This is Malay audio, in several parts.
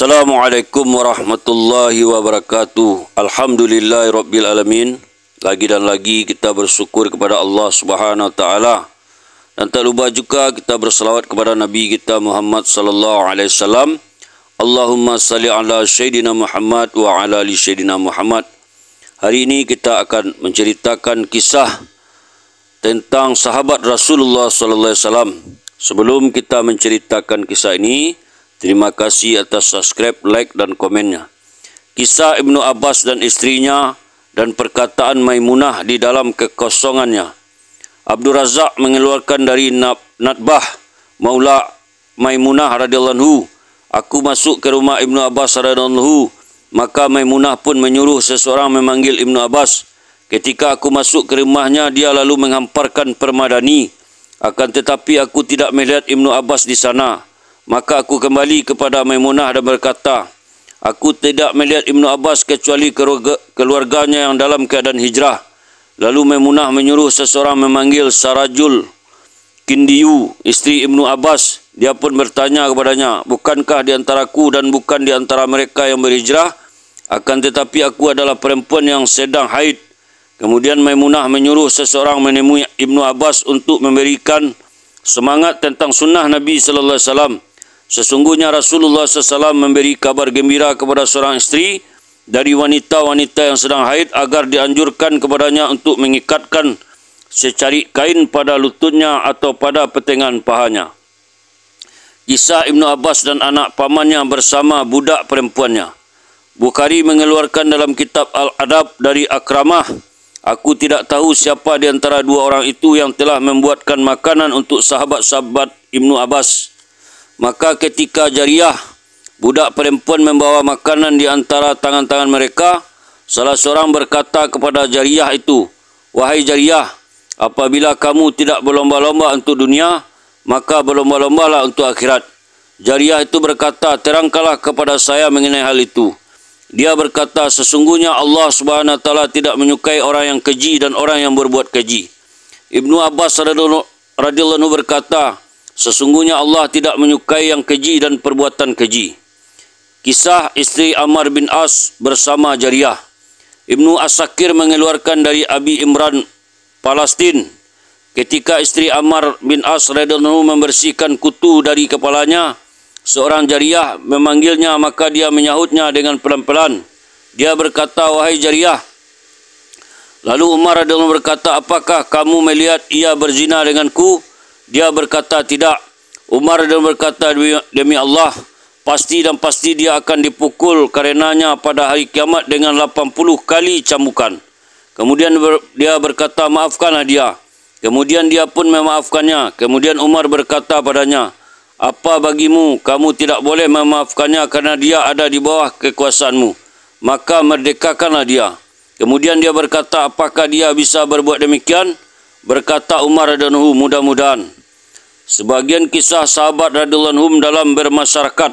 Assalamualaikum warahmatullahi wabarakatuh. Alhamdulillahirabbil alamin. Lagi dan lagi kita bersyukur kepada Allah Subhanahu wa taala. Dan tak lupa juga kita berselawat kepada Nabi kita Muhammad sallallahu alaihi wasallam. Allahumma salli ala Sayyidina Muhammad wa ala ali Sayyidina Muhammad. Hari ini kita akan menceritakan kisah tentang sahabat Rasulullah sallallahu alaihi wasallam. Sebelum kita menceritakan kisah ini, terima kasih atas subscribe, like dan komennya. Kisah Ibnu Abbas dan istrinya dan perkataan Maimunah di dalam kekosongannya. Abdul Razak mengeluarkan dari Natbah Maula Maimunah radhiyallahu anhu, aku masuk ke rumah Ibnu Abbas radhiyallahu anhu, maka Maimunah pun menyuruh seseorang memanggil Ibnu Abbas. Ketika aku masuk ke rumahnya, dia lalu menghamparkan permadani. Akan tetapi aku tidak melihat Ibnu Abbas di sana. Maka aku kembali kepada Maimunah dan berkata, aku tidak melihat Ibnu Abbas kecuali keluarganya yang dalam keadaan hijrah. Lalu Maimunah menyuruh seseorang memanggil Sarajul Kindiyu, istri Ibnu Abbas. Dia pun bertanya kepadanya, bukankah di antaraku dan bukan di antara mereka yang berhijrah? Akan tetapi aku adalah perempuan yang sedang haid. Kemudian Maimunah menyuruh seseorang menemui Ibnu Abbas untuk memberikan semangat tentang sunnah Nabi sallallahu alaihi wasallam. Sesungguhnya Rasulullah SAW memberi kabar gembira kepada seorang istri dari wanita-wanita yang sedang haid agar dianjurkan kepadanya untuk mengikatkan secari kain pada lututnya atau pada pertengahan pahanya. Kisah Ibnu Abbas dan anak pamannya bersama budak perempuannya. Bukhari mengeluarkan dalam kitab Al-Adab dari Akramah, aku tidak tahu siapa di antara dua orang itu yang telah membuatkan makanan untuk sahabat-sahabat Ibnu Abbas. Maka ketika Jariyah, budak perempuan membawa makanan di antara tangan-tangan mereka, salah seorang berkata kepada Jariyah itu, wahai Jariyah, apabila kamu tidak berlomba-lomba untuk dunia, maka berlomba-lombalah untuk akhirat. Jariyah itu berkata, terangkanlah kepada saya mengenai hal itu. Dia berkata, sesungguhnya Allah Subhanahu wa taala tidak menyukai orang yang keji dan orang yang berbuat keji. Ibnu Abbas radhiyallahu anhu berkata, sesungguhnya Allah tidak menyukai yang keji dan perbuatan keji. Kisah istri Ammar bin As bersama Jariyah. Ibnu Asakir mengeluarkan dari Abi Imran Palestin. Ketika istri Ammar bin As radhiyallahu anhu membersihkan kutu dari kepalanya, seorang Jariyah memanggilnya, maka dia menyahutnya dengan pelan-pelan. Dia berkata, wahai Jariyah. Lalu Umar radhiyallahu anhu berkata, apakah kamu melihat ia berzina denganku? Dia berkata, tidak. Umar dan berkata, demi Allah, pasti dan pasti dia akan dipukul karenanya pada hari kiamat dengan 80 kali cambukan. Kemudian dia berkata, maafkanlah dia. Kemudian dia pun memaafkannya. Kemudian Umar berkata padanya, apa bagimu, kamu tidak boleh memaafkannya karena dia ada di bawah kekuasaanmu. Maka merdekakanlah dia. Kemudian dia berkata, apakah dia bisa berbuat demikian? Berkata Umar radhiyallahu anhu, mudah-mudahan. Sebagian kisah sahabat radhiyallahu anhum dalam bermasyarakat.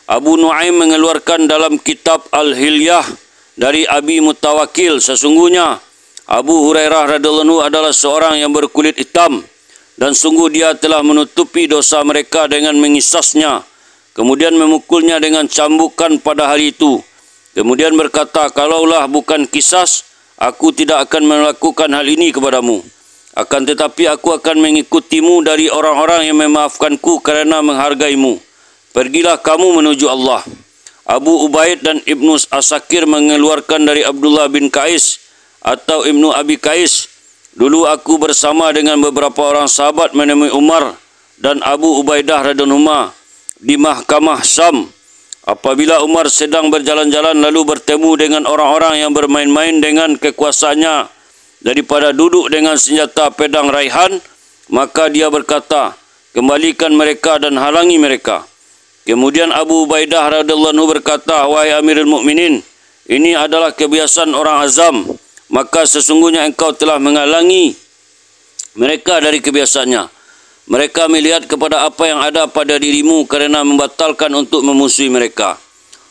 Abu Nuaim mengeluarkan dalam kitab Al-Hilyah dari Abi Mutawakkil, sesungguhnya Abu Hurairah radhiyallahu anhu adalah seorang yang berkulit hitam dan sungguh dia telah menutupi dosa mereka dengan mengisasnya, kemudian memukulnya dengan cambukan pada hari itu. Kemudian berkata, kalaulah bukan kisas, aku tidak akan melakukan hal ini kepadamu. Akan tetapi aku akan mengikutimu dari orang-orang yang memaafkanku kerana menghargaimu. Pergilah kamu menuju Allah. Abu Ubaid dan Ibnu Asakir mengeluarkan dari Abdullah bin Qais atau Ibnu Abi Qais. Dulu aku bersama dengan beberapa orang sahabat menemui Umar dan Abu Ubaidah radhiyallahu anhu di mahkamah Syam. Apabila Umar sedang berjalan-jalan lalu bertemu dengan orang-orang yang bermain-main dengan kekuasaannya daripada duduk dengan senjata pedang raihan, maka dia berkata, kembalikan mereka dan halangi mereka. Kemudian Abu Ubaidah radhiyallahu anhu berkata, wahai Amirul Mukminin, ini adalah kebiasaan orang azam, maka sesungguhnya engkau telah menghalangi mereka dari kebiasaannya. Mereka melihat kepada apa yang ada pada dirimu kerana membatalkan untuk memusuhi mereka.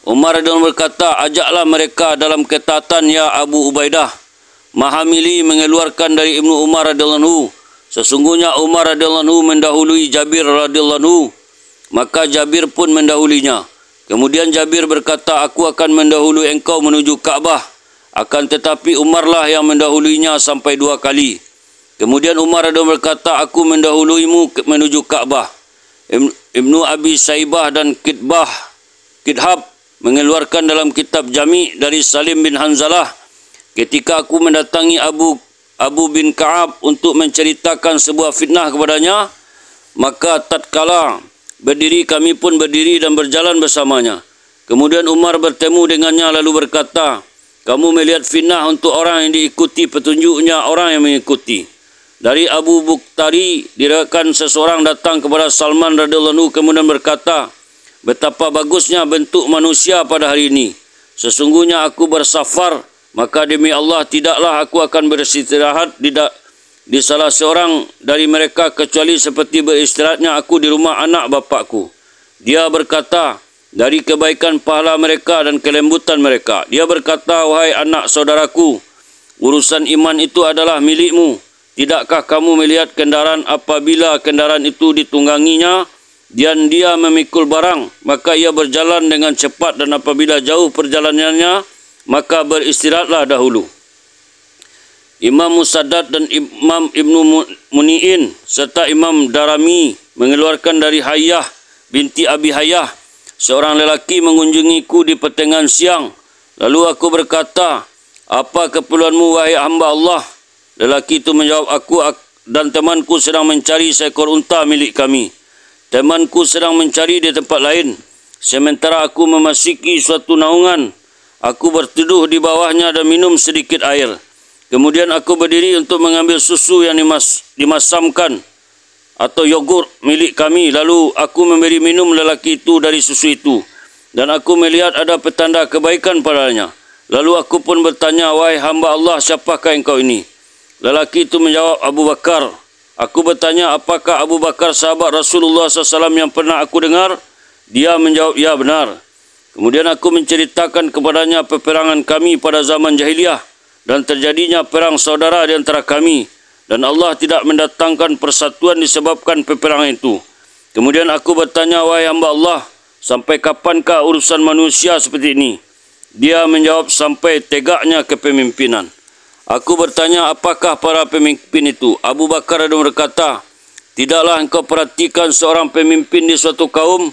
Umar radhiyallahu anhu berkata, ajaklah mereka dalam ketaatan ya Abu Ubaidah. Mahamili mengeluarkan dari Ibnu Umar radhiyallahu anhu, sesungguhnya Umar radhiyallahu anhu mendahului Jabir radhiyallahu anhu, maka Jabir pun mendahulinya. Kemudian Jabir berkata, aku akan mendahului engkau menuju Kaabah. Akan tetapi Umarlah yang mendahuluinya sampai 2 kali. Kemudian Umar radhiyallahu berkata, aku mendahuluimu menuju Kaabah. Ibnu Abi Saibah dan Kidhab mengeluarkan dalam kitab Jami' dari Salim bin Hanzalah, ketika aku mendatangi Abu bin Ka'ab untuk menceritakan sebuah fitnah kepadanya, maka tatkala berdiri kami pun berdiri dan berjalan bersamanya. Kemudian Umar bertemu dengannya lalu berkata, kamu melihat fitnah untuk orang yang diikuti petunjuknya orang yang mengikuti. Dari Abu Bukhtari diriwayatkan seseorang datang kepada Salman radhiyallahu anhu kemudian berkata, betapa bagusnya bentuk manusia pada hari ini. Sesungguhnya aku bersafar, maka demi Allah tidaklah aku akan beristirahat di salah seorang dari mereka kecuali seperti beristirahatnya aku di rumah anak bapakku. Dia berkata, dari kebaikan pahala mereka dan kelembutan mereka. Dia berkata, wahai anak saudaraku, urusan iman itu adalah milikmu. Tidakkah kamu melihat kendaraan apabila kendaraan itu ditungganginya dan dia memikul barang, maka ia berjalan dengan cepat, dan apabila jauh perjalanannya, maka beristirahatlah dahulu. Imam Musaddad dan Imam Ibnu Muni'in serta Imam Darami mengeluarkan dari Hayyah binti Abi Hayyah, seorang lelaki mengunjungiku di pertengahan siang. Lalu aku berkata, apa keperluanmu wahai hamba Allah? Lelaki itu menjawab, aku dan temanku sedang mencari seekor unta milik kami. Temanku sedang mencari di tempat lain, sementara aku memasuki suatu naungan. Aku berteduh di bawahnya dan minum sedikit air. Kemudian aku berdiri untuk mengambil susu yang dimasamkan atau yogurt milik kami. Lalu aku memberi minum lelaki itu dari susu itu, dan aku melihat ada petanda kebaikan padanya. Lalu aku pun bertanya, wahai hamba Allah, siapakah engkau ini? Lelaki itu menjawab, Abu Bakar. Aku bertanya, apakah Abu Bakar sahabat Rasulullah SAW yang pernah aku dengar? Dia menjawab, ya benar. Kemudian aku menceritakan kepadanya peperangan kami pada zaman jahiliyah dan terjadinya perang saudara di antara kami, dan Allah tidak mendatangkan persatuan disebabkan peperangan itu. Kemudian aku bertanya, wahai hamba Allah, sampai kapankah urusan manusia seperti ini? Dia menjawab, sampai tegaknya kepemimpinan. Aku bertanya, apakah para pemimpin itu? Abu Bakar berkata, tidaklah engkau perhatikan seorang pemimpin di suatu kaum,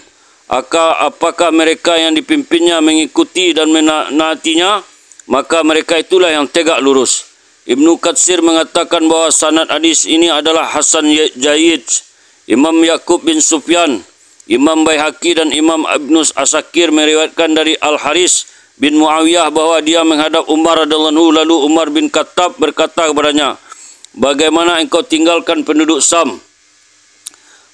apakah mereka yang dipimpinnya mengikuti dan menaatinya, maka mereka itulah yang tegak lurus. Ibnu Katsir mengatakan bahawa sanad hadis ini adalah Hasan Jayyid. Imam Yaqub bin Sufyan, Imam Baihaqi dan Imam Ibnu Asakir meriwayatkan dari Al-Haris bin Muawiyah bahawa dia menghadap Umar radhiyallahu anhu, lalu Umar bin Khattab berkata kepadanya, bagaimana engkau tinggalkan penduduk Sam?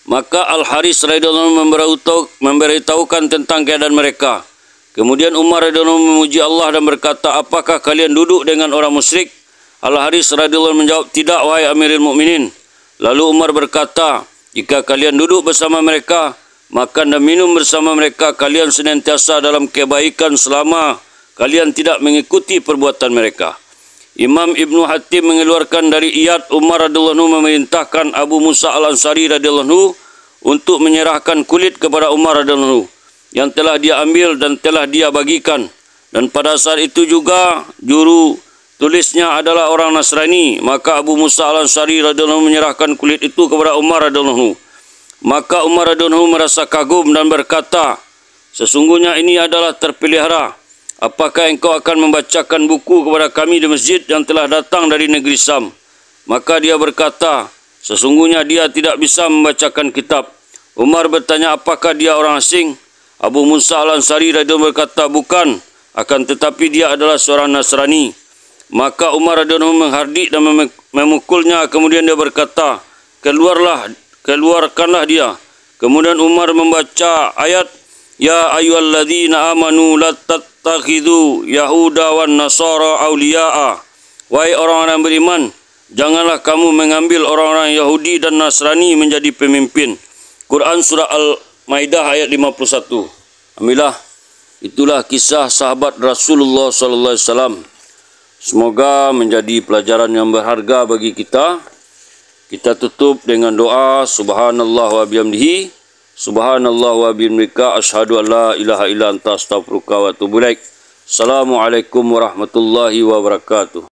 Maka Al-Haris radhiyallahu anhu memberitahukan tentang keadaan mereka. Kemudian Umar radhiyallahu anhu memuji Allah dan berkata, apakah kalian duduk dengan orang musyrik? Al-Haris radhiyallahu anhu menjawab, tidak wahai Amirul Mukminin. Lalu Umar berkata, jika kalian duduk bersama mereka, makan dan minum bersama mereka, kalian senantiasa dalam kebaikan selama kalian tidak mengikuti perbuatan mereka. Imam Ibnu Hatim mengeluarkan dari Iyad, Umar radhiyallahu anhu memerintahkan Abu Musa Al-Ansari radhiyallahu anhu untuk menyerahkan kulit kepada Umar radhiyallahu anhu yang telah dia ambil dan telah dia bagikan. Dan pada saat itu juga juru tulisnya adalah orang Nasrani. Maka Abu Musa Al-Ansari radhiyallahu anhu menyerahkan kulit itu kepada Umar radhiyallahu anhu. Maka Umar radhiyallahu anhu merasa kagum dan berkata, sesungguhnya ini adalah terpelihara. Apakah engkau akan membacakan buku kepada kami di masjid yang telah datang dari negeri Sam? Maka dia berkata, sesungguhnya dia tidak bisa membacakan kitab. Umar bertanya, apakah dia orang asing? Abu Musa Al-Ansari radhiyallahu anhu berkata, bukan, akan tetapi dia adalah seorang Nasrani. Maka Umar radhiyallahu anhu menghardik dan memukulnya. Kemudian dia berkata, keluarkanlah dia. Kemudian Umar membaca ayat, ya ayyuhalladzina amanu la tattakhidhu yahuda wan nasara awliya'a. Wahai orang-orang beriman, janganlah kamu mengambil orang-orang Yahudi dan Nasrani menjadi pemimpin. Quran surah Al-Maidah ayat 51. Alhamdulillah, itulah kisah sahabat Rasulullah sallallahu alaihi wasallam. Semoga menjadi pelajaran yang berharga bagi kita. Kita tutup dengan doa, subhanallah wa bihamdihi, Subhanallah wa bihamdika asyhadu an la ilaha illa anta astaghfiruka wa atubu ilaik. Assalamualaikum warahmatullahi wabarakatuh.